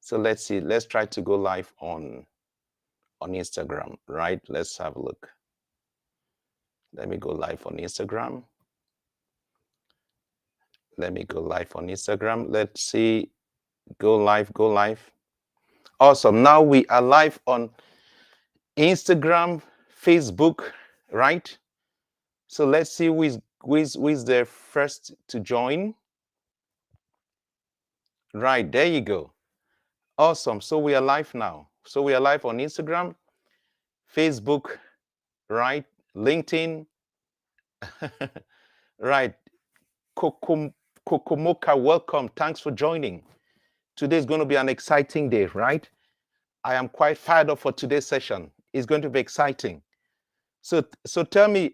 So let's see. Let's try to go live on Instagram, right? Let's have a look. Let me go live on Instagram. Let me go live on Instagram. Let's see. Go live, go live. Awesome. Now we are live on Instagram, Facebook, right? So let's see who is the first to join. Right, there you go. Awesome. So we are live now. So we are live on Instagram, Facebook, right? LinkedIn, right? Kokomoka, welcome. Thanks for joining. Today is going to be an exciting day, right? I am quite fired up for today's session. It's going to be exciting. So tell me,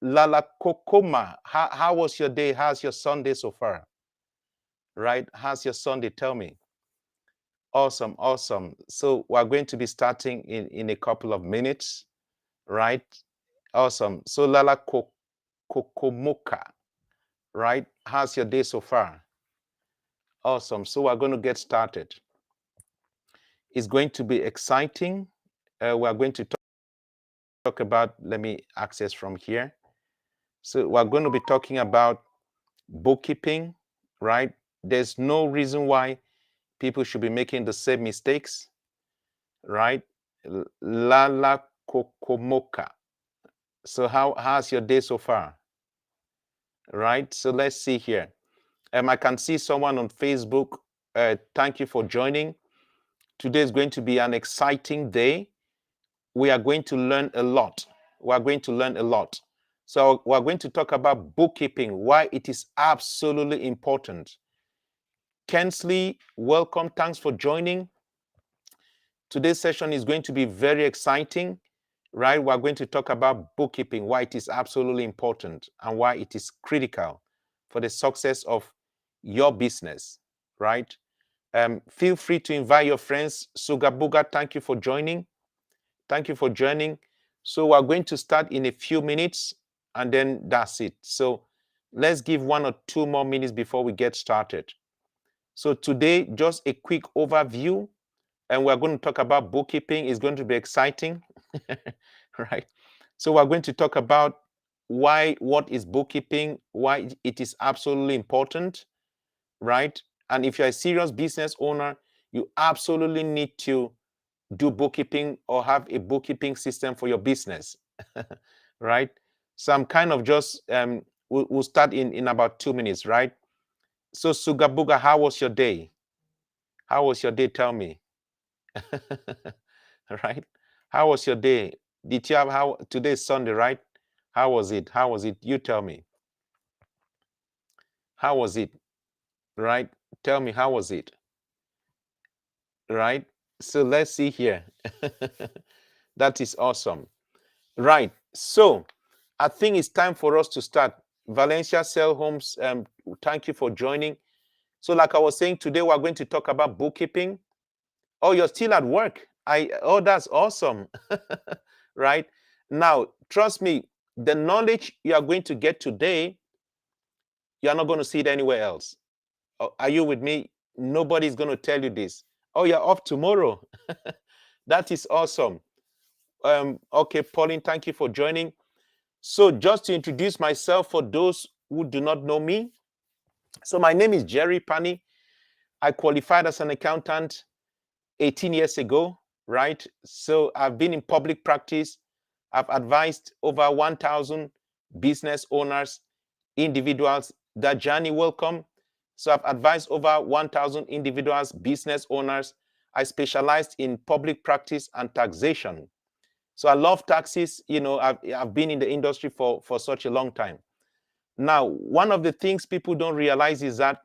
Lala Kokoma, how was your day? How's your Sunday so far? Right? How's your Sunday? Tell me. Awesome, awesome. So we're going to be starting in a couple of minutes, right? Awesome. So Lala Kokomoka, right? How's your day so far? Awesome. So we're going to get started. It's going to be exciting. We're going to talk about, let me access from here. So we're going to be talking about bookkeeping, right? There's no reason why people should be making the same mistakes, right? Lala Kokomoka. So how's your day so far? Right? So let's see here. I can see someone on Facebook. Thank you for joining. Today is going to be an exciting day. We are going to learn a lot. We are going to learn a lot. So we're going to talk about bookkeeping, why it is absolutely important. Kensley, welcome. Thanks for joining. Today's session is going to be very exciting, right? We're going to talk about bookkeeping, why it is absolutely important and why it is critical for the success of your business, right? Feel free to invite your friends. Sugabuga, thank you for joining. Thank you for joining. So we're going to start in a few minutes and then that's it. So let's give 1 or 2 more minutes before we get started. So today, just a quick overview, and we're going to talk about bookkeeping. It's going to be exciting, right? So we're going to talk about what is bookkeeping, why it is absolutely important, right? And if you're a serious business owner, you absolutely need to do bookkeeping or have a bookkeeping system for your business, right? So I'm kind of just, we'll start in about 2 minutes, right? So Sugabuga, how was your day? How was your day? Tell me. Right? How was your day? Did you have today is Sunday, right? How was it? How was it? You tell me. How was it? Right? Tell me, how was it? Right? So let's see here. That is awesome. Right. So I think it's time for us to start. Valencia Sell Homes, thank you for joining. So like I was saying, today we're going to talk about bookkeeping. Oh, you're still at work. Oh, that's awesome. Right? Now, trust me, the knowledge you are going to get today, you're not going to see it anywhere else. Are you with me? Nobody's going to tell you this. Oh, you're off tomorrow. That is awesome. Okay, Pauline, thank you for joining. So just to introduce myself for those who do not know me. So my name is Jerry Pani. I qualified as an accountant 18 years ago, right? So I've been in public practice. I've advised over 1,000 business owners, individuals. Dajani, welcome. So I've advised over 1,000 individuals, business owners. I specialized in public practice and taxation. So I love taxes. You know, I've been in the industry for such a long time. Now, one of the things people don't realize is that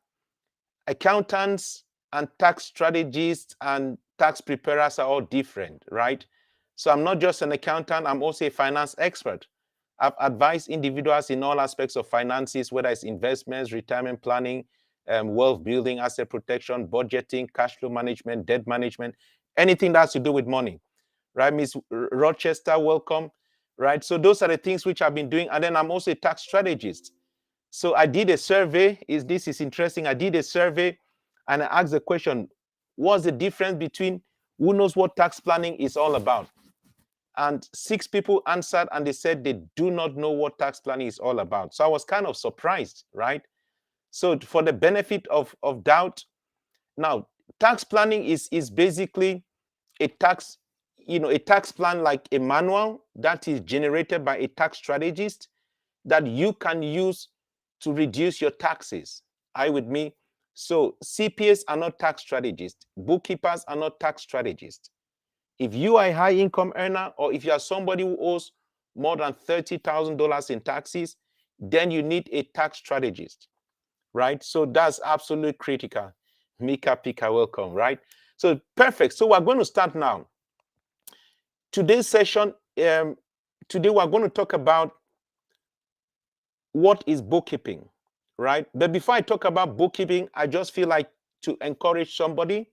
accountants and tax strategists and tax preparers are all different, right? So I'm not just an accountant, I'm also a finance expert. I've advised individuals in all aspects of finances, whether it's investments, retirement planning, wealth building, asset protection, budgeting, cash flow management, debt management, anything that has to do with money, right? Miss Rochester, welcome, right? So those are the things which I've been doing. And then I'm also a tax strategist. So I did a survey. This is interesting. I did a survey and I asked the question, what's the difference between who knows what tax planning is all about? And 6 people answered and they said they do not know what tax planning is all about. So I was kind of surprised, right? So for the benefit of doubt, now tax planning is basically a tax, a tax plan like a manual that is generated by a tax strategist that you can use to reduce your taxes. Are you with me? So CPAs are not tax strategists. Bookkeepers are not tax strategists. If you are a high income earner, or if you are somebody who owes more than $30,000 in taxes, then you need a tax strategist, right? So that's absolutely critical. Mika Pika, welcome, right? So perfect. So we're going to start now. Today's session, today we're going to talk about what is bookkeeping, right? But before I talk about bookkeeping, I just feel like to encourage somebody.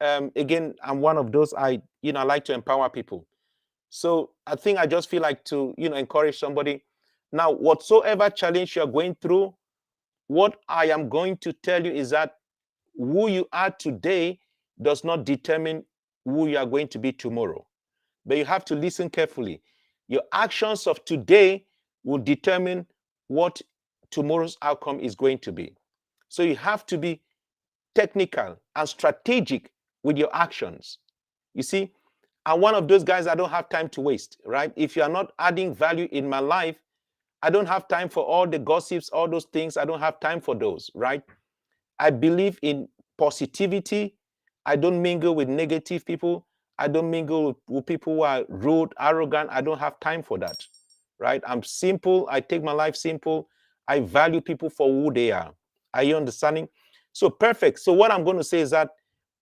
Again, I'm one of those, I like to empower people. So I think I just feel like to, encourage somebody. Now, whatsoever challenge you're going through, what I am going to tell you is that who you are today does not determine who you are going to be tomorrow. But you have to listen carefully. Your actions of today will determine what tomorrow's outcome is going to be. So you have to be technical and strategic with your actions. You see, I'm one of those guys, I don't have time to waste, right? If you are not adding value in my life, I don't have time for all the gossips, all those things. I don't have time for those, right? I believe in positivity. I don't mingle with negative people. I don't mingle with people who are rude, arrogant. I don't have time for that, right? I'm simple. I take my life simple. I value people for who they are. Are you understanding? So perfect. So what I'm going to say is that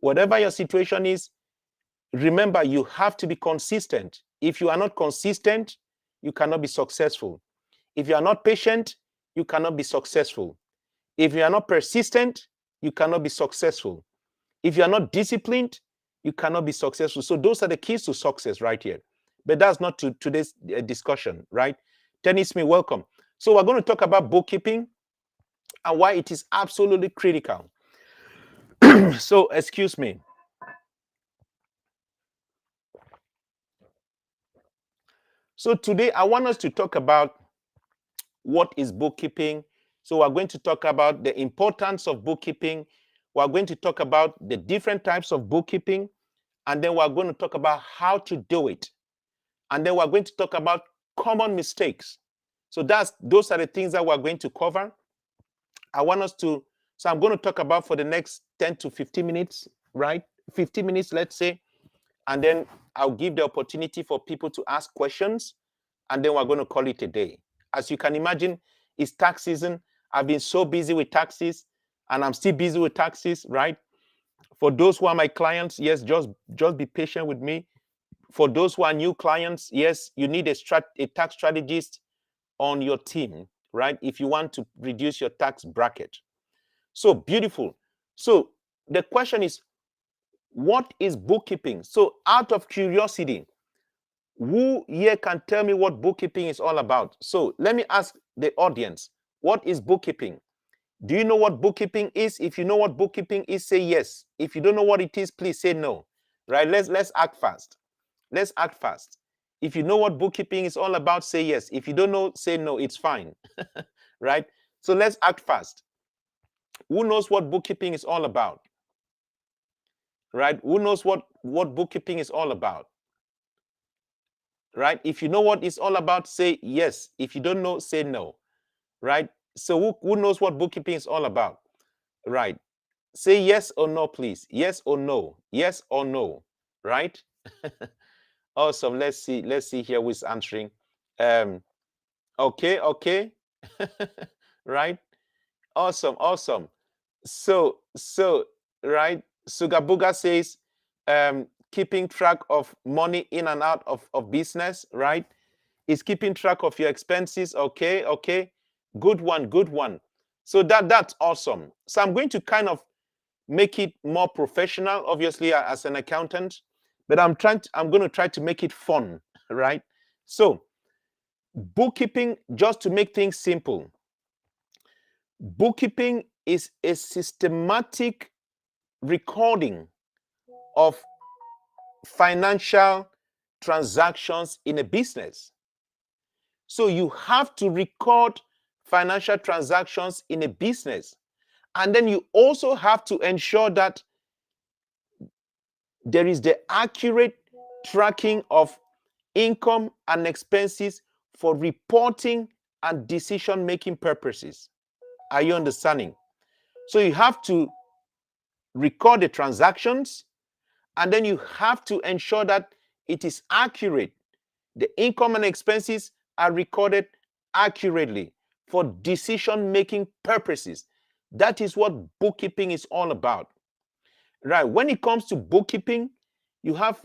whatever your situation is, remember, you have to be consistent. If you are not consistent, you cannot be successful. If you are not patient, you cannot be successful. If you are not persistent, you cannot be successful. If you are not disciplined, you cannot be successful. So those are the keys to success right here. But that's not today's discussion, right? Tennis me, welcome. So we're going to talk about bookkeeping and why it is absolutely critical. So excuse me. So today I want us to talk about what is bookkeeping. So we're going to talk about the importance of bookkeeping. We're going to talk about the different types of bookkeeping. And then we're going to talk about how to do it. And then we're going to talk about common mistakes. So those are the things that we're going to cover. So I'm going to talk about for the next 10 to 15 minutes, right? 15 minutes, let's say. And then I'll give the opportunity for people to ask questions. And then we're going to call it a day. As you can imagine, it's tax season. I've been so busy with taxes, and I'm still busy with taxes, right? For those who are my clients, yes, just be patient with me. For those who are new clients, yes, you need a tax strategist on your team, right? If you want to reduce your tax bracket. So beautiful. So the question is, what is bookkeeping? So out of curiosity, who here can tell me what bookkeeping is all about? So let me ask the audience, what is bookkeeping? Do you know what bookkeeping is? If you know what bookkeeping is, say yes. If you don't know what it is, please say no. Right? Let's act fast. Let's act fast. If you know what bookkeeping is all about, say yes. If you don't know, say no. It's fine. Right? So let's act fast. Who knows what bookkeeping is all about? Right? Who knows what bookkeeping is all about? Right? If you know what it's all about, say yes. If you don't know, say no. Right? So who knows what bookkeeping is all about? Right? Say yes or no, please. Yes or no. Yes or no. Right? Awesome. Let's see here who's answering. Okay. Right? Awesome. So right. Sugabuga says keeping track of money in and out of business, right? Is keeping track of your expenses. Okay. Good one. So that's awesome. So I'm going to kind of make it more professional, obviously, as an accountant, but I'm going to try to make it fun, right? So bookkeeping, just to make things simple, bookkeeping is a systematic recording of financial transactions in a business. So you have to record financial transactions in a business. And then you also have to ensure that there is the accurate tracking of income and expenses for reporting and decision-making purposes. Are you understanding? So you have to record the transactions, and then you have to ensure that it is accurate. The income and expenses are recorded accurately for decision-making purposes. That is what bookkeeping is all about. Right. When it comes to bookkeeping, you have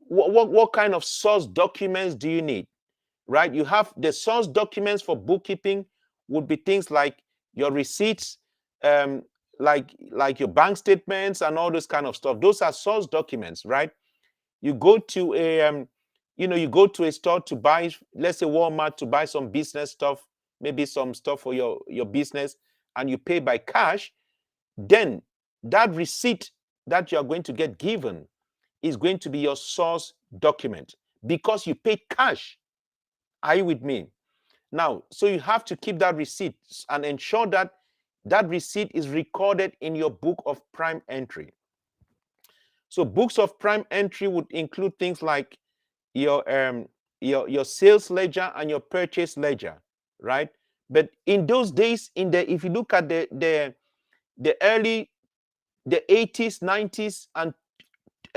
what kind of source documents do you need? Right. You have the source documents for bookkeeping would be things like your receipts, um, like your bank statements and all those kind of stuff. Those are source documents, right? You go to you go to a store to buy, let's say Walmart, to buy some business stuff, maybe some stuff for your business, and you pay by cash. Then that receipt that you are going to get given is going to be your source document because you paid cash. Are you with me? Now, so you have to keep that receipt and ensure that that receipt is recorded in your book of prime entry. So books of prime entry would include things like your sales ledger and your purchase ledger, right? But in those days, if you look at the early the 80s, 90s, and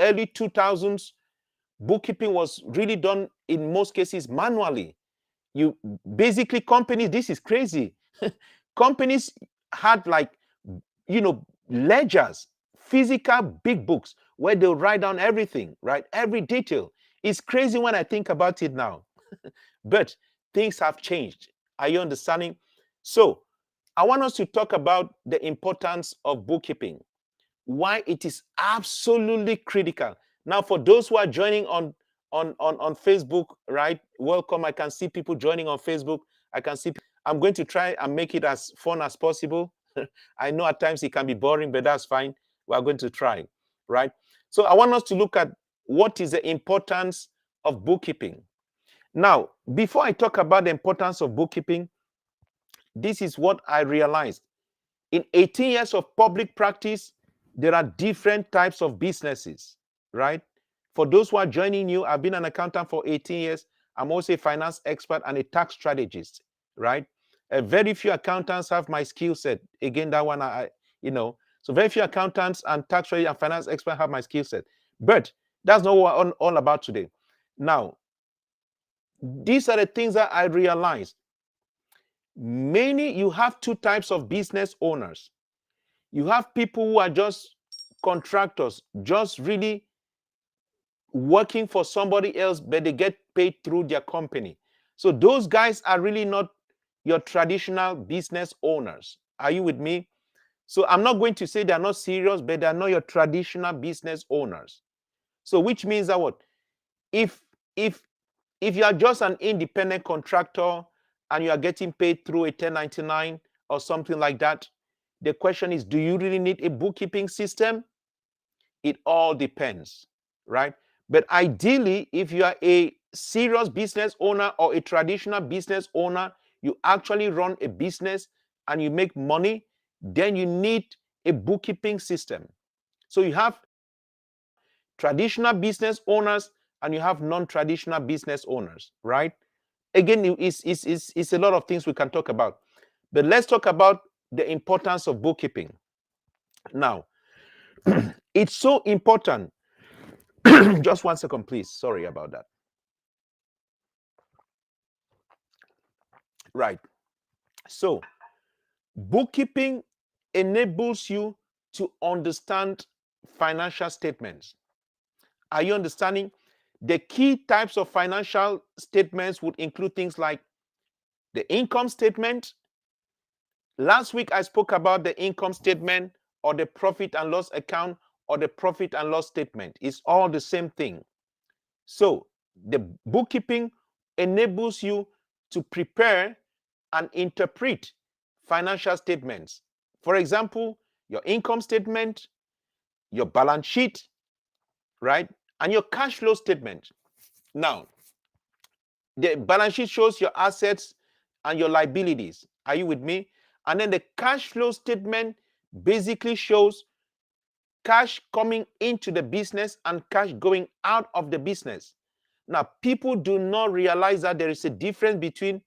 early 2000s, bookkeeping was really done in most cases manually. You basically, companies, this is crazy. Companies had like, ledgers, physical big books where they'll write down everything, right? Every detail. It's crazy when I think about it now. But things have changed. Are you understanding? So I want us to talk about the importance of bookkeeping, why it is absolutely critical. Now, for those who are joining on Facebook, right? Welcome. I can see people joining on Facebook. I can see. I'm going to try and make it as fun as possible. I know at times it can be boring, but that's fine. We are going to try, right? So I want us to look at what is the importance of bookkeeping. Now, before I talk about the importance of bookkeeping, this is what I realized. In 18 years of public practice, there are different types of businesses, right? For those who are joining you, I've been an accountant for 18 years. I'm also a finance expert and a tax strategist, right? Very few accountants have my skill set. Again, that one, so very few accountants and tax strategists and finance experts have my skill set. But that's not what we're all about today. Now, these are the things that I realized. You have two types of business owners. You have people who are just contractors, just really working for somebody else, but they get paid through their company. So those guys are really not your traditional business owners. Are you with me? So I'm not going to say they're not serious, but they're not your traditional business owners. So which means that what? If you are just an independent contractor and you are getting paid through a 1099 or something like that, the question is, do you really need a bookkeeping system? It all depends, right? But ideally, if you are a serious business owner or a traditional business owner, you actually run a business and you make money, then you need a bookkeeping system. So you have traditional business owners and you have non-traditional business owners, right? Again, it's a lot of things we can talk about. But let's talk about the importance of bookkeeping. Now, it's so important. Just 1 second, please. Sorry about that. Right. So, bookkeeping enables you to understand financial statements. Are you understanding? The key types of financial statements would include things like the income statement. Last week, I spoke about the income statement or the profit and loss account or the profit and loss statement. It's all the same thing. So the bookkeeping enables you to prepare and interpret financial statements. For example, your income statement, your balance sheet, right? And your cash flow statement. Now, the balance sheet shows your assets and your liabilities. Are you with me? And then the cash flow statement basically shows cash coming into the business and cash going out of the business. Now, people do not realize that there is a difference between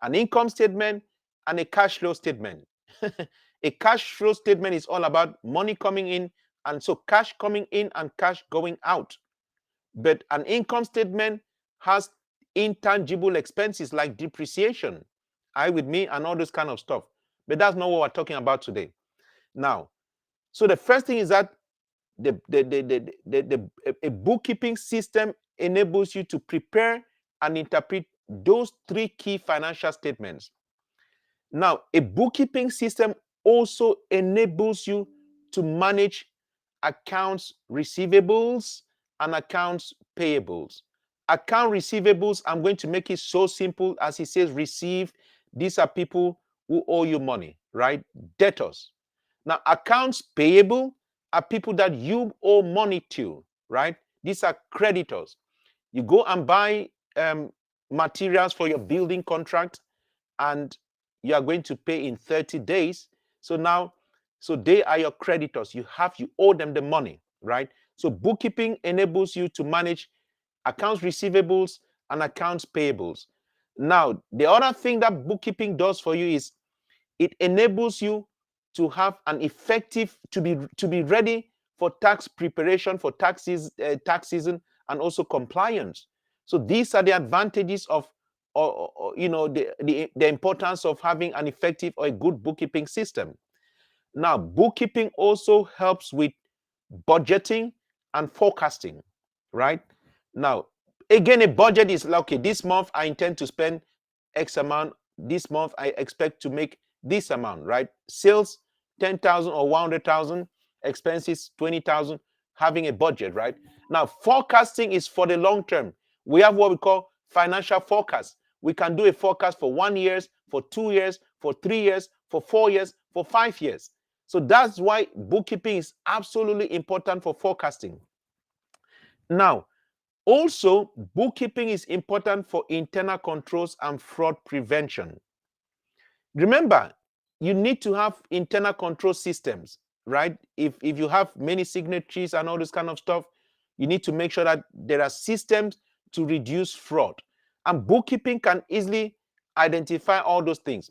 an income statement and a cash flow statement. A cash flow statement is all about money coming in, and so cash coming in and cash going out. But an income statement has intangible expenses like depreciation. Are you with me? And all this kind of stuff. But that's not what we're talking about today. Now, so the first thing is that a bookkeeping system enables you to prepare and interpret those three key financial statements. Now, a bookkeeping system also enables you to manage accounts receivables and accounts payables. Account receivables, I'm going to make it so simple as it says receive. These are people who owe you money, right? Debtors. Now, accounts payable are people that you owe money to, right? These are creditors. You go and buy materials for your building contract, and you are going to pay in 30 days. So now, so they are your creditors. You owe them the money, right? So bookkeeping enables you to manage accounts receivables and accounts payables. Now, the other thing that bookkeeping does for you is it enables you to have an effective, to be ready for tax preparation, for tax season, and also compliance. So these are the advantages of, the importance of having an effective or a good bookkeeping system. Now, bookkeeping also helps with budgeting and forecasting, right? Now, again, a budget is like, okay, this month I intend to spend X amount. This month I expect to make this amount, right? Sales 10,000 or 100,000, expenses 20,000, having a budget, right? Now, forecasting is for the long term. We have what we call financial forecast. We can do a forecast for 1 year, for 2 years, for 3 years, for 4 years, for 5 years. So that's why bookkeeping is absolutely important for forecasting. Now, also, bookkeeping is important for internal controls and fraud prevention. Remember, you need to have internal control systems, right? If you have many signatories and all this kind of stuff, you need to make sure that there are systems to reduce fraud. And bookkeeping can easily identify all those things.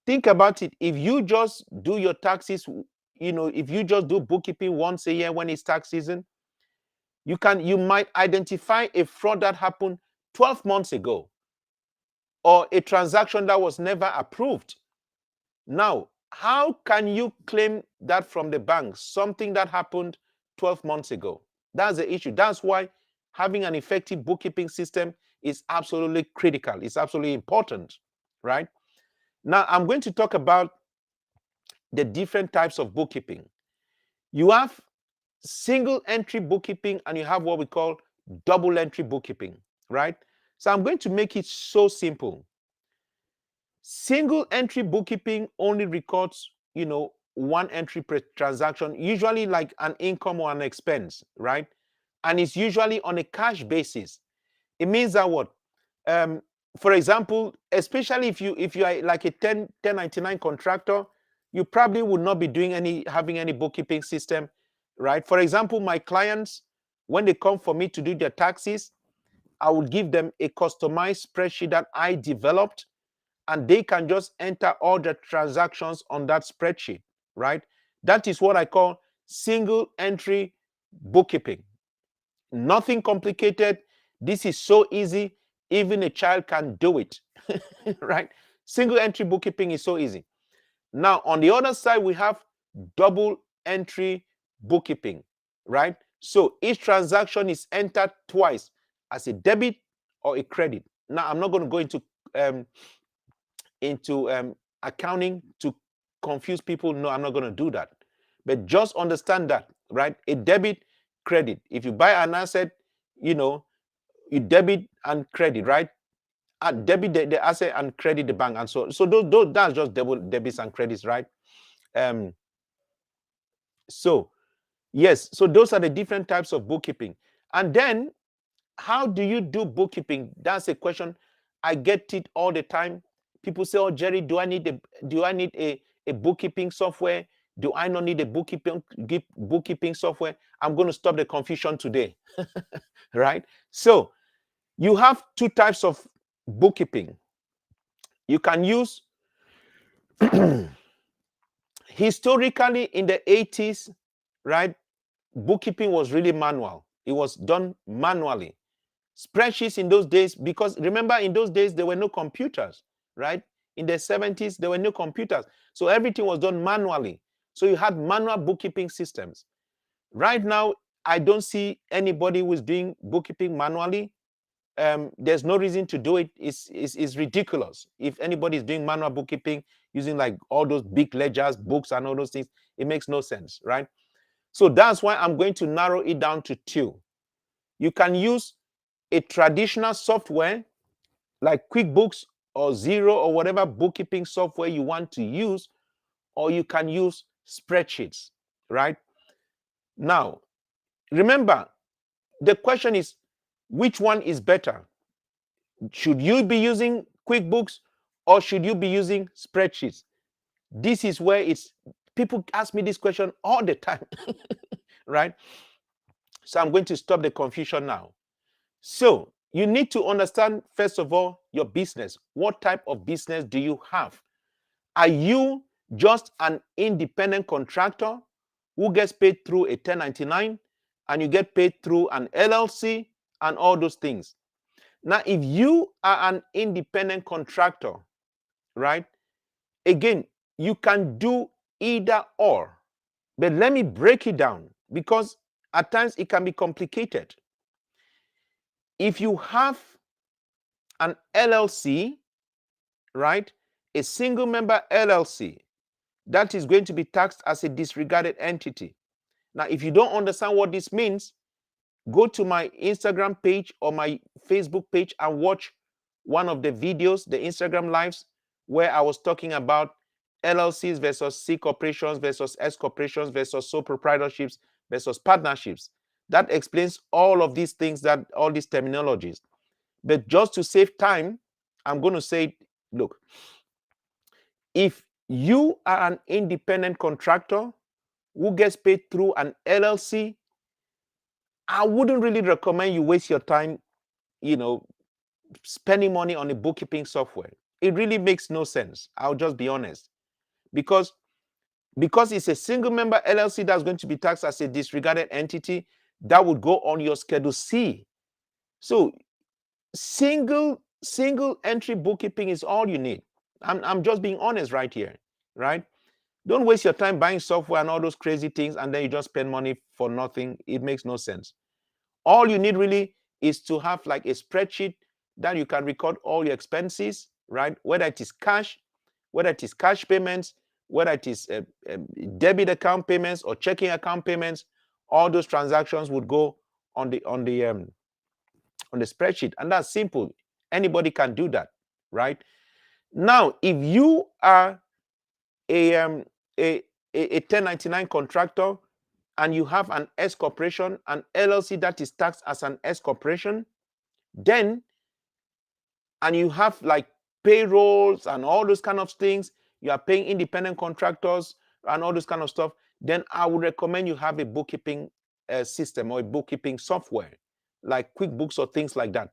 Think about it. If you just do your taxes, if you just do bookkeeping once a year when it's tax season, you might identify a fraud that happened 12 months ago, or a transaction that was never approved. Now, how can you claim that from the bank, something that happened 12 months ago? That's the issue. That's why having an effective bookkeeping system is absolutely critical. It's absolutely important, right? Now, I'm going to talk about the different types of bookkeeping. You have single entry bookkeeping and you have what we call double entry bookkeeping, right? So I'm going to make it so simple. Single entry bookkeeping only records, one entry per transaction, usually like an income or an expense, right? And it's usually on a cash basis. It means that what? For example, especially if you are like a 1099 contractor, you probably would not be having any bookkeeping system, right? For example, my clients, when they come for me to do their taxes, I will give them a customized spreadsheet that I developed, and they can just enter all the transactions on that spreadsheet, right? That is what I call single entry bookkeeping. Nothing complicated. This is so easy. Even a child can do it, right? Single entry bookkeeping is so easy. Now, on the other side, we have double entry bookkeeping, right? So each transaction is entered twice as a debit or a credit. Now, I'm not going to go into accounting to confuse people. No, I'm not going to do that. But just understand that, right? A debit, credit. If you buy an asset, you debit and credit, right? Debit the asset and credit the bank, and so that's just double debits and credits, right? So Yes, so those are the different types of bookkeeping. And then how do you do bookkeeping? That's a question I get it all the time. People say, "Oh, Jerry, do I need a bookkeeping software? Do I not need a bookkeeping software?" I'm going to stop the confusion today, right? So you have two types of bookkeeping. You can use historically in the 80s, right? Bookkeeping was really manual. It was done manually. Spreadsheets in those days, because remember, in those days there were no computers, right? In the 70s there were no computers, so everything was done manually. So you had manual bookkeeping systems. Right now I don't see anybody who's doing bookkeeping manually. There's no reason to do it. It's ridiculous. If anybody is doing manual bookkeeping using like all those big ledgers, books, and all those things, it makes no sense, right? So that's why I'm going to narrow it down to two. You can use a traditional software like QuickBooks or Xero or whatever bookkeeping software you want to use, or you can use spreadsheets, right? Now, remember, the question is, which one is better? Should you be using QuickBooks or should you be using spreadsheets? This is where people ask me this question all the time, right? So I'm going to stop the confusion now. So you need to understand, first of all, your business. What type of business do you have? Are you just an independent contractor who gets paid through a 1099 and you get paid through an LLC and all those things? Now, if you are an independent contractor, right, again, you can do either or. But let me break it down, because at times it can be complicated. If you have an LLC, right, a single member LLC, that is going to be taxed as a disregarded entity. Now, if you don't understand what this means, go to my Instagram page or my Facebook page and watch one of the videos, the Instagram lives, where I was talking about LLCs versus C corporations versus S corporations versus sole proprietorships versus partnerships. That explains all of these things, all these terminologies. But just to save time, I'm going to say, look, if you are an independent contractor who gets paid through an LLC, I wouldn't really recommend you waste your time, spending money on a bookkeeping software. It really makes no sense. I'll just be honest. Because it's a single member LLC that's going to be taxed as a disregarded entity, that would go on your Schedule C. So single entry bookkeeping is all you need. I'm just being honest right here, right? Don't waste your time buying software and all those crazy things and then you just spend money for nothing. It makes no sense. All you need really is to have like a spreadsheet that you can record all your expenses, right? Whether it is cash payments, whether it is debit account payments or checking account payments, all those transactions would go on the spreadsheet, and that's simple. Anybody can do that, right? Now, if you are a 1099 contractor and you have an S corporation, an LLC that is taxed as an S corporation, then, and you have like payrolls and all those kind of things, you are paying independent contractors and all this kind of stuff, then I would recommend you have a bookkeeping system or a bookkeeping software like QuickBooks or things like that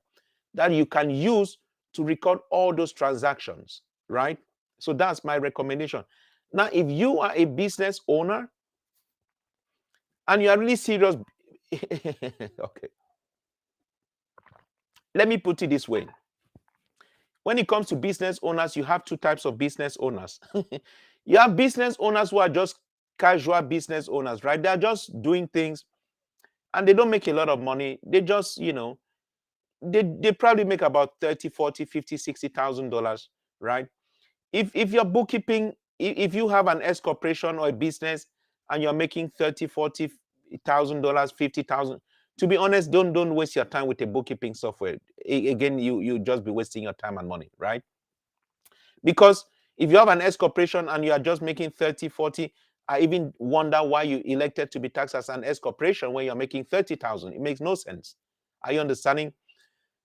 you can use to record all those transactions, right? So that's my recommendation. Now, if you are a business owner and you are really serious, okay, let me put it this way. When it comes to business owners, you have two types of business owners. You have business owners who are just casual business owners, right? They're just doing things and they don't make a lot of money. They just, they probably make about 30, 40, 50, $60,000, right? If you're bookkeeping, if you have an S corporation or a business and you're making 30, 40,000, 50,000, to be honest, don't waste your time with a bookkeeping software. Again, you just be wasting your time and money, right? Because if you have an S corporation and you are just making 30, 40, I even wonder why you elected to be taxed as an S corporation when you're making 30,000. It makes no sense. Are you understanding?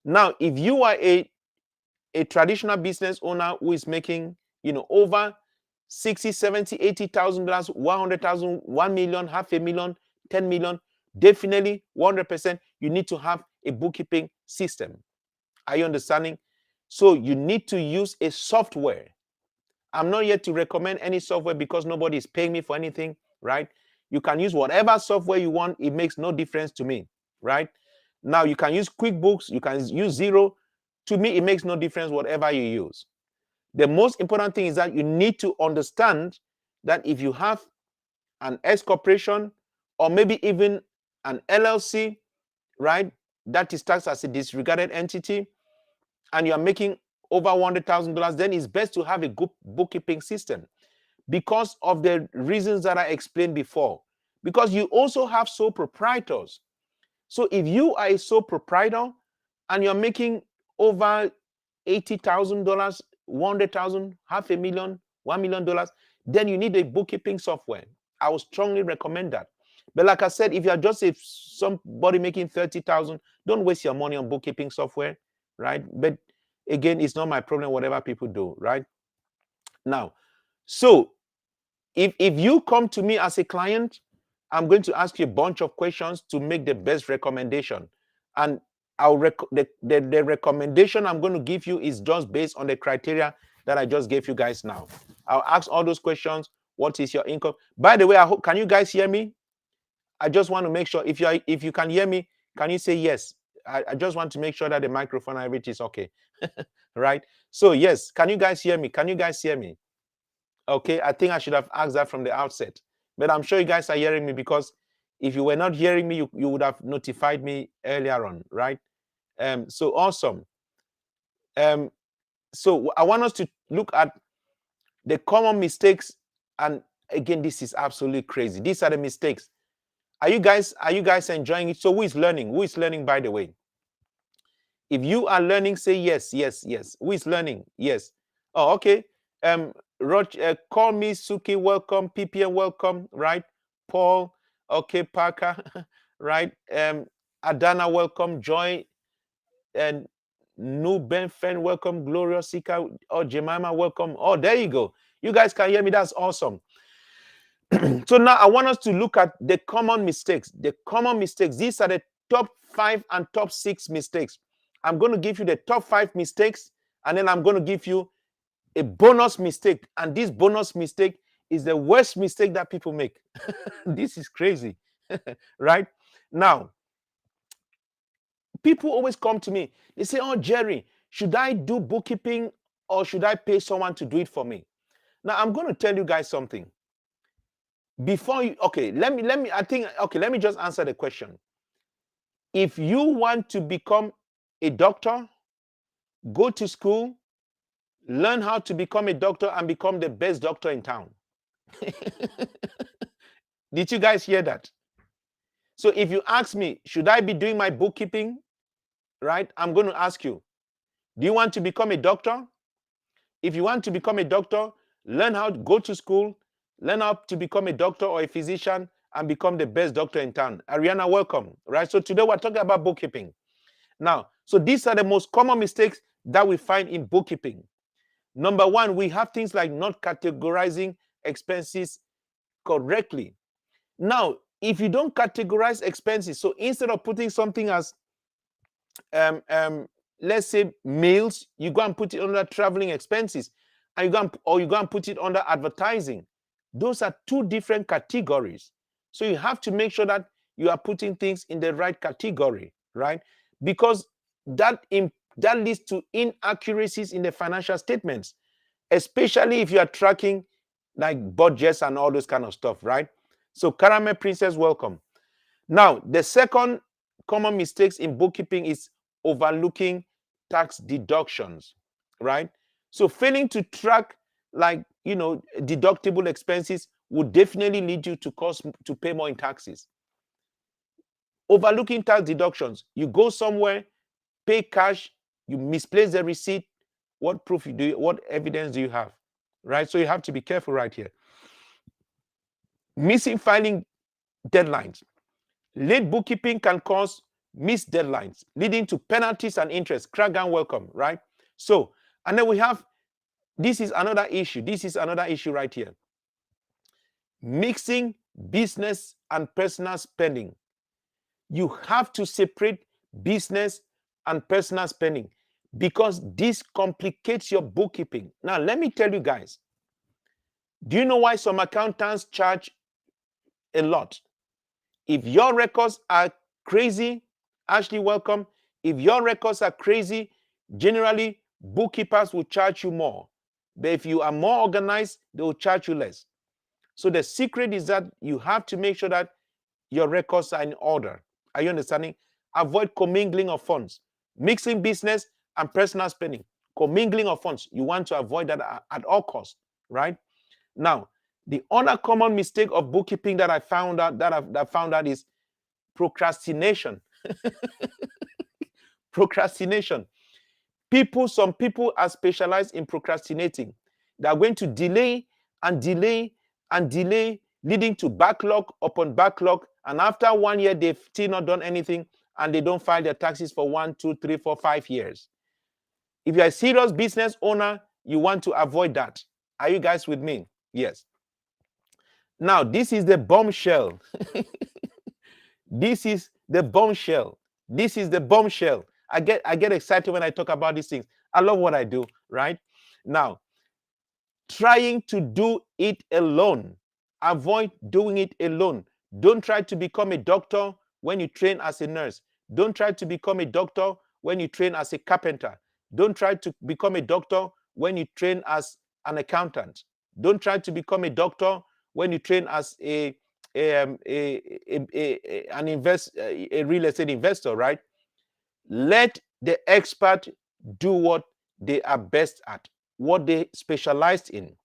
Now, if you are a traditional business owner who is making, over 60, 70, 80,000 dollars, 100,000, 1 million, half a million, 10 million, definitely 100%, you need to have a bookkeeping system. Are you understanding? So you need to use a software. I'm not yet to recommend any software because nobody is paying me for anything, right? You can use whatever software you want. It makes no difference to me, right? Now, you can use QuickBooks. You can use Xero. To me, it makes no difference whatever you use. The most important thing is that you need to understand that if you have an S corporation or maybe even an LLC, right, that is taxed as a disregarded entity, and you are making over $100,000, then it's best to have a good bookkeeping system because of the reasons that I explained before. Because you also have sole proprietors. So if you are a sole proprietor and you're making over $80,000, 100,000, half a million, $1 million, then you need a bookkeeping software. I would strongly recommend that. But like I said, if you're just somebody making 30,000, don't waste your money on bookkeeping software, right? But again, it's not my problem, whatever people do, right? Now, so if you come to me as a client, I'm going to ask you a bunch of questions to make the best recommendation. And the recommendation I'm going to give you is just based on the criteria that I just gave you guys now. I'll ask all those questions. What is your income? By the way, I hope, can you guys hear me? I just want to make sure if you can hear me, can you say yes? I just want to make sure that the microphone and everything is okay. Right? So yes, can you guys hear me? Can you guys hear me? Okay, I think I should have asked that from the outset. But I'm sure you guys are hearing me, because if you were not hearing me, you would have notified me earlier on, right? So awesome. So I want us to look at the common mistakes. And again, this is absolutely crazy. These are the mistakes. Are you guys enjoying it? So who is learning? Who is learning, by the way? If you are learning, say yes, yes, yes. Who is learning? Yes. Oh, okay. Call me Suki, welcome. PPM, welcome, right? Paul, okay, Parker, right? Adana, welcome. Joy and Nubenfen, welcome. Glorious Sika, oh, Jemima, welcome. Oh, there you go. You guys can hear me. That's awesome. So now I want us to look at the common mistakes. The common mistakes. These are the top 5 and top 6 mistakes. I'm going to give you the top 5 mistakes, and then I'm going to give you a bonus mistake. And this bonus mistake is the worst mistake that people make. This is crazy, right? Now, people always come to me. They say, oh, Jerry, should I do bookkeeping or should I pay someone to do it for me? Now, I'm going to tell you guys something. Before you, okay, let me just answer the question. If you want to become a doctor, go to school, learn how to become a doctor and become the best doctor in town. Did you guys hear that? So if you ask me, should I be doing my bookkeeping, right? I'm going to ask you, do you want to become a doctor? If you want to become a doctor, learn how to go to school, learn how to become a doctor or a physician and become the best doctor in town. Ariana, welcome, right? So today we're talking about bookkeeping. Now, so these are the most common mistakes that we find in bookkeeping. Number one, we have things like not categorizing expenses correctly. Now, if you don't categorize expenses, so instead of putting something as, let's say meals, you go and put it under traveling expenses, and you go and put it under advertising. Those are two different categories. So you have to make sure that you are putting things in the right category, right? Because that leads to inaccuracies in the financial statements, especially if you are tracking like budgets and all those kind of stuff, right? So Caramel Princess, welcome. Now, the second common mistakes in bookkeeping is overlooking tax deductions, right? So failing to track deductible expenses would definitely lead you to pay more in taxes. Overlooking tax deductions, you go somewhere, pay cash, you misplace the receipt. What proof what evidence do you have, right? So you have to be careful right here. Missing filing deadlines. Late bookkeeping can cause missed deadlines, leading to penalties and interest. Crackdown welcome, right? So, and then we have, this is another issue. This is another issue right here. Mixing business and personal spending. You have to separate business and personal spending because this complicates your bookkeeping. Now, let me tell you guys, do you know why some accountants charge a lot? If your records are crazy, Ashley, welcome. If your records are crazy, generally bookkeepers will charge you more. But if you are more organized, they will charge you less. So the secret is that you have to make sure that your records are in order. Are you understanding? Avoid commingling of funds, mixing business and personal spending. Commingling of funds, you want to avoid that at all costs, right? Now, the other common mistake of bookkeeping that I found out is procrastination. Procrastination. Some people are specialized in procrastinating. They are going to delay and delay and delay, leading to backlog upon backlog. And after 1 year, they've still not done anything, and they don't file their taxes for 1, 2, 3, 4, 5 years. If you're a serious business owner, you want to avoid that. Are you guys with me? Yes. Now, this is the bombshell. This is the bombshell. This is the bombshell. I get excited when I talk about these things. I love what I do, right? Now, trying to do it alone. Avoid doing it alone. Don't try to become a doctor when you train as a nurse. Don't try to become a doctor when you train as a carpenter. Don't try to become a doctor when you train as an accountant. Don't try to become a doctor when you train as a real estate investor, right? Let the expert do what they are best at, what they specialized in.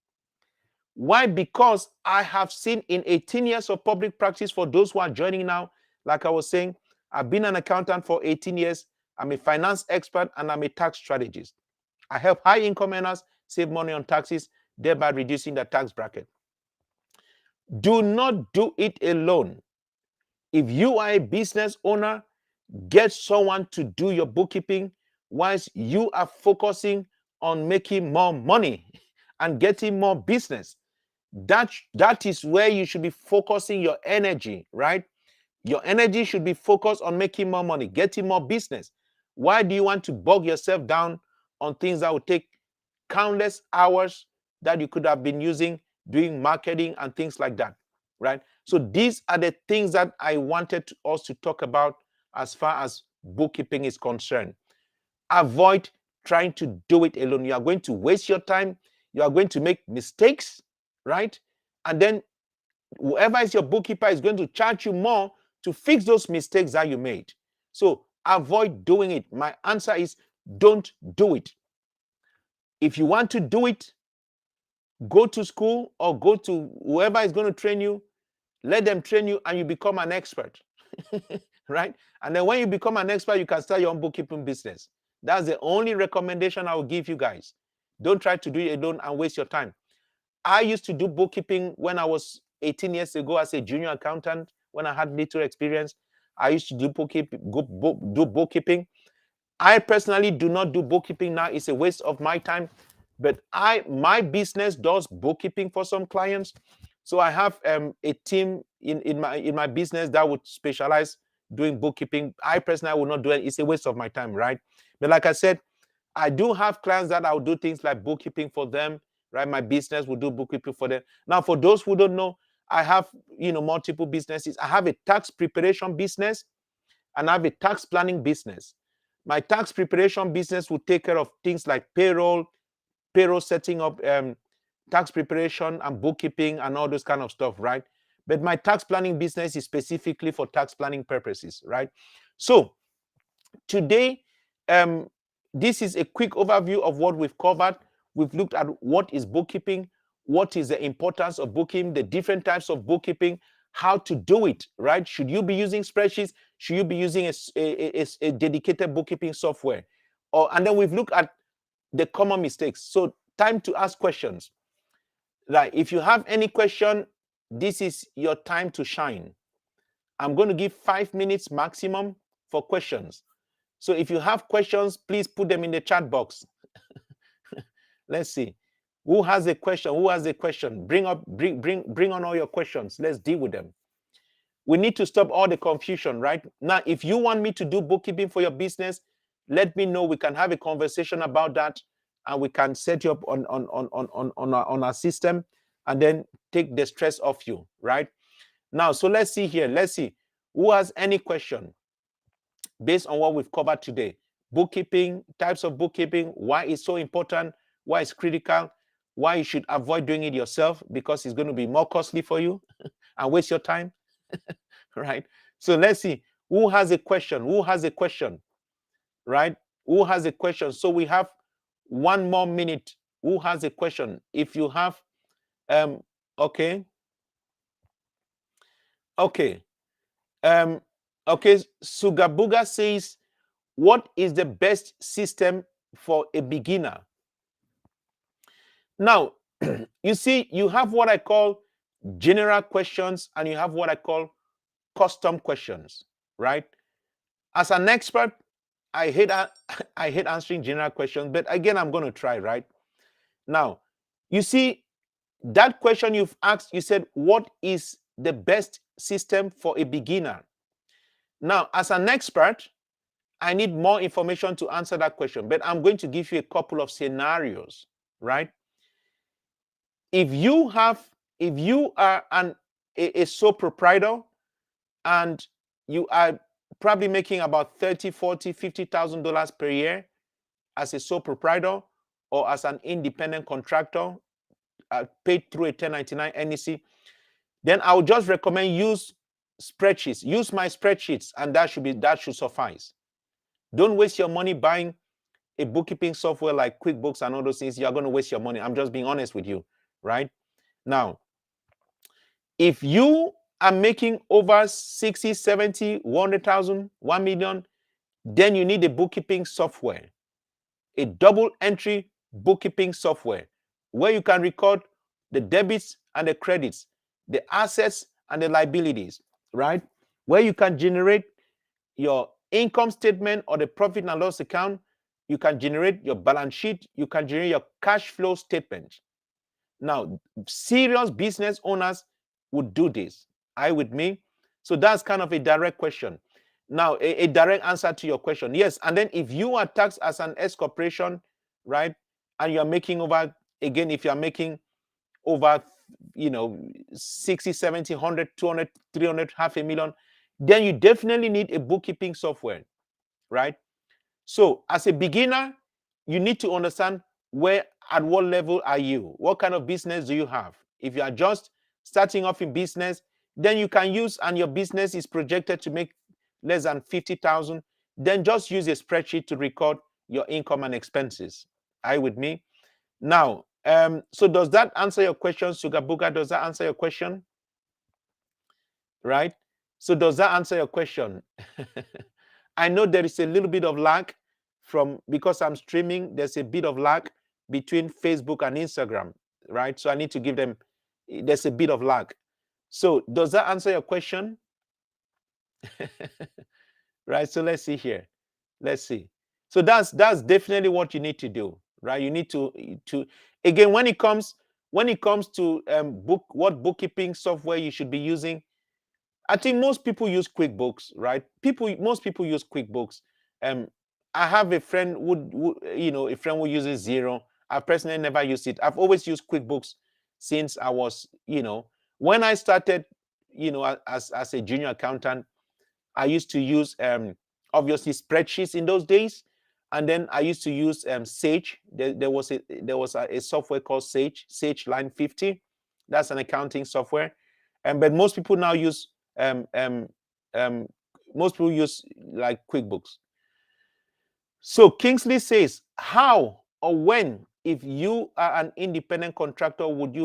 Why? Because I have seen in 18 years of public practice, for those who are joining now, like I was saying, I've been an accountant for 18 years. I'm a finance expert and I'm a tax strategist. I help high income earners save money on taxes, thereby reducing the tax bracket. Do not do it alone. If you are a business owner, get someone to do your bookkeeping whilst you are focusing on making more money and getting more business. That is where you should be focusing your energy, right? Your energy should be focused on making more money, getting more business. Why do you want to bog yourself down on things that will take countless hours that you could have been using doing marketing and things like that, right? So these are the things that I wanted us to talk about as far as bookkeeping is concerned. Avoid trying to do it alone. You are going to waste your time. You are going to make mistakes, right? And then whoever is your bookkeeper is going to charge you more to fix those mistakes that you made. So avoid doing it. My answer is don't do it. If you want to do it, go to school or go to whoever is going to train you. Let them train you and you become an expert, right? And then when you become an expert, you can start your own bookkeeping business. That's the only recommendation I will give you guys. Don't try to do it alone and waste your time. I used to do bookkeeping when I was 18 years ago as a junior accountant, when I had little experience. I used to do bookkeeping. I personally do not do bookkeeping now. It's a waste of my time. But my business does bookkeeping for some clients. So I have a team in my business that would specialize doing bookkeeping. I personally will not do it. It's a waste of my time, right? But like I said, I do have clients that I'll do things like bookkeeping for them, right? My business will do bookkeeping for them. Now, for those who don't know, I have multiple businesses. I have a tax preparation business and I have a tax planning business. My tax preparation business will take care of things like payroll setting up, tax preparation and bookkeeping and all those kind of stuff, right? But my tax planning business is specifically for tax planning purposes, right? So today, this is a quick overview of what we've covered. We've looked at what is bookkeeping, what is the importance of bookkeeping, the different types of bookkeeping, how to do it, right? Should you be using spreadsheets? Should you be using a dedicated bookkeeping software? And then we've looked at the common mistakes. So time to ask questions. Like if you have any question, this is your time to shine. I'm going to give 5 minutes maximum for questions. So if you have questions, please put them in the chat box. Let's see. Who has a question? Who has a question? Bring on all your questions. Let's deal with them. We need to stop all the confusion, right? Now, if you want me to do bookkeeping for your business, let me know. We can have a conversation about that, and we can set you up on our system, and then take the stress off you, right? Now, so let's see here. Let's see who has any question based on what we've covered today. Bookkeeping, types of bookkeeping, why it's so important, why it's critical, why you should avoid doing it yourself because it's going to be more costly for you and waste your time. Right? So let's see who has a question. Who has a question? Right? Who has a question? So we have 1 more minute. Who has a question? If you have, okay, okay, okay. Sugabuga says, what is the best system for a beginner? Now, you see, you have what I call general questions and you have what I call custom questions, right? As an expert, I hate answering general questions, but again, I'm going to try, right? Now, you see, that question you've asked, you said, what is the best system for a beginner? Now, as an expert, I need more information to answer that question, but I'm going to give you a couple of scenarios, right? If you are a sole proprietor and you are probably making about $30,000, $40,000, $50,000 per year as a sole proprietor or as an independent contractor paid through a 1099 NEC, then I would just recommend use spreadsheets. Use my spreadsheets, and that should suffice. Don't waste your money buying a bookkeeping software like QuickBooks and all those things. You're going to waste your money. I'm just being honest with you, right? Now, if you are making over 60, 70, 100,000, 1 million, then you need a bookkeeping software, a double entry bookkeeping software where you can record the debits and the credits, the assets and the liabilities, right? Where you can generate your income statement or the profit and loss account, you can generate your balance sheet, you can generate your cash flow statement. Now, serious business owners would do this. Are you with me? So that's kind of a direct question. Now, a direct answer to your question. Yes, and then if you are taxed as an S corporation, right, and you're making over, again, if you're making over, 60, 70, 100, 200, 300, half a million, then you definitely need a bookkeeping software, right? So as a beginner, you need to understand at what level are you? What kind of business do you have? If you are just starting off in business, then you can use, and your business is projected to make less than 50,000, then just use a spreadsheet to record your income and expenses. Are you with me? Now, so does that answer your question, Sugabuga? Does that answer your question? Right? So does that answer your question? I know there is a little bit of lag because I'm streaming, there's a bit of lag between Facebook and Instagram, right? So I need to give them, there's a bit of lag. So does that answer your question? Right, so let's see here. Let's see. So that's definitely what you need to do, right? You need to again, when it comes to what bookkeeping software you should be using, I think most people use QuickBooks, right? Most people use QuickBooks. I have a friend who uses Zero. I personally never used it. I've always used QuickBooks since I was, when I started, as a junior accountant, I used to use obviously spreadsheets in those days, and then I used to use Sage. There was a software called Sage Line 50. That's an accounting software, but most people now use most people use like QuickBooks. So Kingsley says, how or when, if you are an independent contractor, would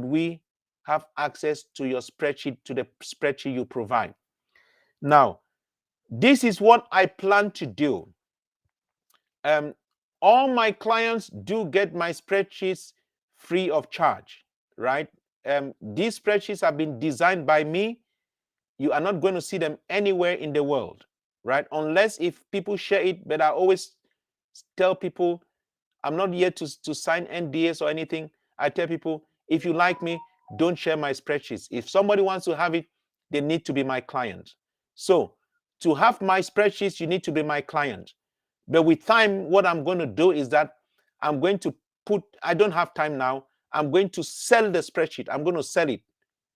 we have access to your spreadsheet, to the spreadsheet you provide? Now, this is what I plan to do. All my clients do get my spreadsheets free of charge, right? these spreadsheets have been designed by me. You are not going to see them anywhere in the world, right? Unless if people share it, but I always tell people, I'm not here to sign NDAs or anything. I tell people, if you like me, don't share my spreadsheets. If somebody wants to have it, they need to be my client. So to have my spreadsheets, you need to be my client. But with time, what I'm going to do is that I'm going to I don't have time now. I'm going to sell the spreadsheet. I'm going to sell it.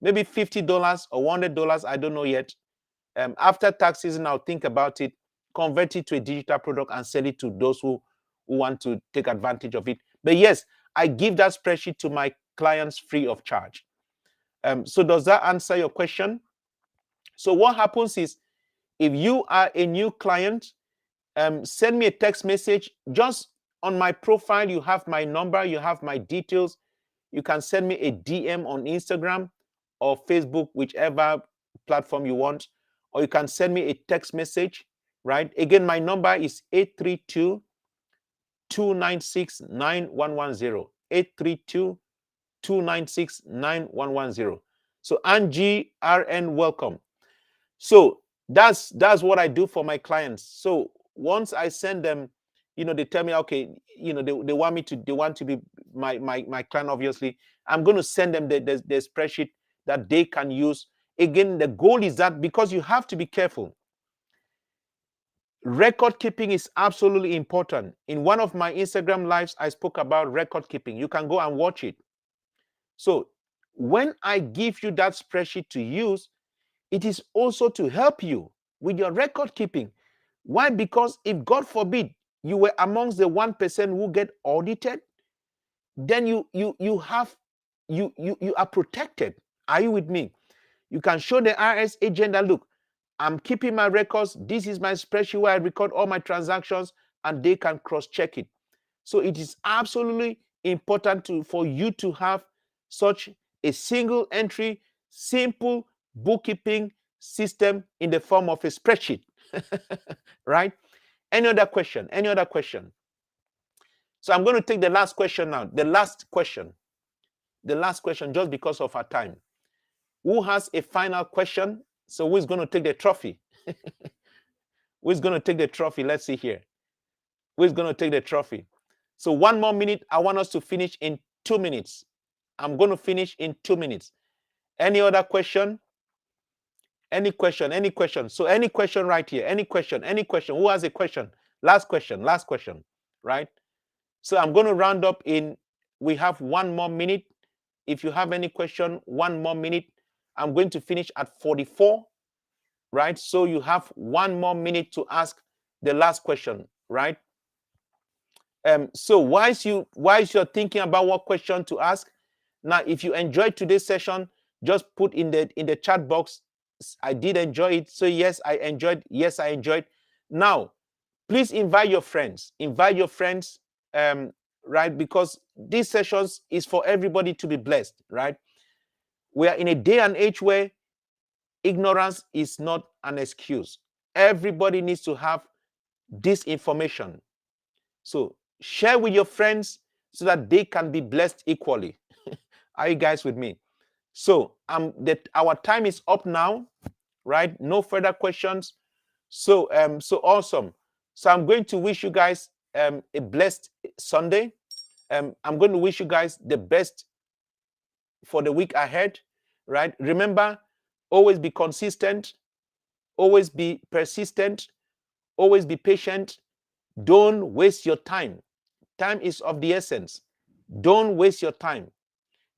Maybe $50 or $100, I don't know yet. After tax season, I'll think about it, convert it to a digital product and sell it to those who want to take advantage of it. But yes, I give that spreadsheet to my clients free of charge. So does that answer your question? So what happens is, if you are a new client, send me a text message. Just on my profile, you have my number, you have my details. You can send me a DM on Instagram or Facebook, whichever platform you want, or you can send me a text message, right? Again, my number is 832-296-9110. 832-296-9110. So Angie RN, welcome. So that's what I do for my clients. So once I send them, they tell me, okay, they want to be my client. Obviously, I'm going to send them the spreadsheet that they can use. Again, the goal is that, because you have to be careful. Record keeping is absolutely important. In one of my Instagram lives, I spoke about record keeping. You can go and watch it. So when I give you that spreadsheet to use, it is also to help you with your record keeping. Why? Because if, God forbid, you were amongst the 1% who get audited, then you are protected. Are you with me? You can show the IRS agent that, look, I'm keeping my records. This is my spreadsheet where I record all my transactions, and they can cross-check it. So it is absolutely important for you to have such a single entry, simple bookkeeping system in the form of a spreadsheet. Right? Any other question? Any other question? So I'm going to take the last question now. The last question, just because of our time. Who has a final question? So who's going to take the trophy? Who's going to take the trophy? Let's see here. Who's going to take the trophy? So 1 more minute. I want us to finish in 2 minutes. I'm going to finish in 2 minutes. Any other question? Any question? Any question? So any question right here? Any question? Any question? Who has a question? Last question. Last question. Right? So I'm going to round up we have 1 more minute. If you have any question, 1 more minute. I'm going to finish at 44. Right? So you have 1 more minute to ask the last question. Right? So whilst you're thinking about what question to ask, now if you enjoyed today's session, just put in the chat box, I did enjoy it. So yes, I enjoyed. Yes, I enjoyed. Now, please invite your friends. Invite your friends, right? Because these sessions is for everybody to be blessed, right? We are in a day and age where ignorance is not an excuse. Everybody needs to have this information. So share with your friends so that they can be blessed equally. Are you guys with me? So our time is up now, right? No further questions. So so awesome. So I'm going to wish you guys a blessed Sunday. I'm going to wish you guys the best for the week ahead, right? Remember, always be consistent, always be persistent, always be patient. Don't waste your time. Time is of the essence. Don't waste your time.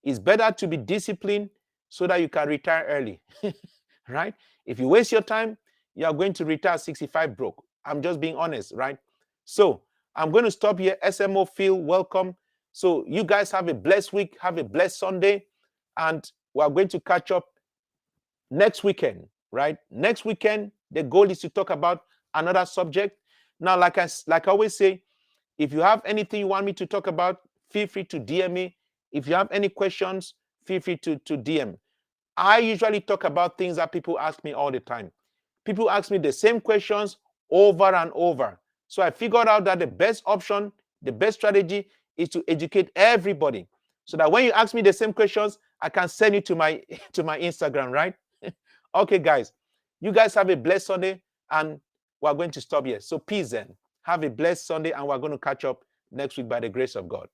It's better to be disciplined so that you can retire early, right? If you waste your time, you are going to retire 65 broke. I'm just being honest, right? So I'm going to stop here. SMO Phil, welcome. So you guys have a blessed week, have a blessed Sunday, and we are going to catch up next weekend, right? Next weekend, the goal is to talk about another subject. Now, like I always say, if you have anything you want me to talk about, feel free to DM me. If you have any questions, feel free to DM. I usually talk about things that people ask me all the time. People ask me the same questions over and over. So I figured out that the best option, the best strategy is to educate everybody so that when you ask me the same questions, I can send you to my Instagram, right? Okay, guys. You guys have a blessed Sunday, and we're going to stop here. So peace then. Have a blessed Sunday, and we're going to catch up next week by the grace of God.